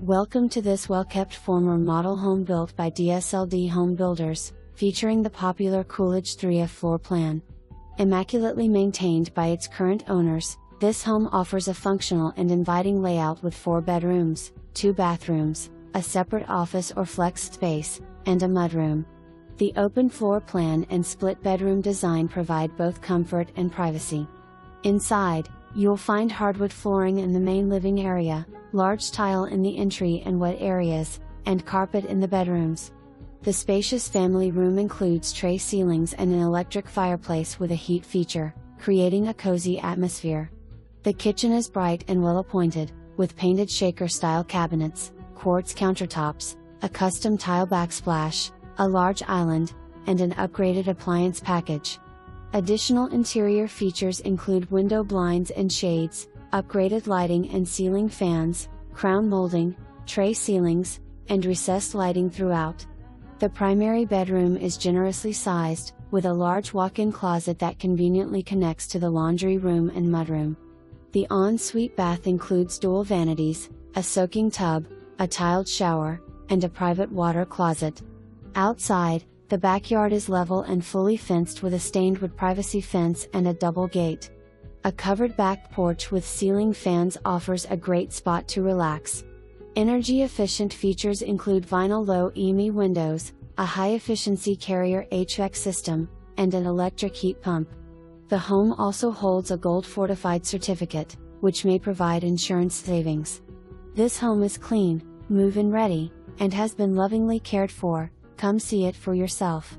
Welcome to this well-kept former model home built by DSLD Home Builders, featuring the popular Coolidge III A floor plan. Immaculately maintained by its current owners, this home offers a functional and inviting layout with 4 bedrooms, 2 bathrooms, a separate office or flex space, and a mudroom. The open floor plan and split bedroom design provide both comfort and privacy. Inside, you'll find hardwood flooring in the main living area, large tile in the entry and wet areas, and carpet in the bedrooms. The spacious family room includes tray ceilings and an electric fireplace with a heat feature, creating a cozy atmosphere. The kitchen is bright and well appointed, with painted shaker-style cabinets, quartz countertops, a custom tile backsplash, a large island, and an upgraded appliance package. Additional interior features include window blinds and shades, upgraded lighting and ceiling fans, crown molding, tray ceilings, and recessed lighting throughout. The primary bedroom is generously sized, with a large walk-in closet that conveniently connects to the laundry room and mudroom. The en-suite bath includes dual vanities, a soaking tub, a tiled shower, and a private water closet. Outside, the backyard is level and fully fenced with a stained wood privacy fence and a double gate. A covered back porch with ceiling fans offers a great spot to relax. Energy-efficient features include vinyl low EMI windows, a high-efficiency Carrier HVAC system, and an electric heat pump. The home also holds a gold-fortified certificate, which may provide insurance savings. This home is clean, move-in ready, and has been lovingly cared for. Come see it for yourself.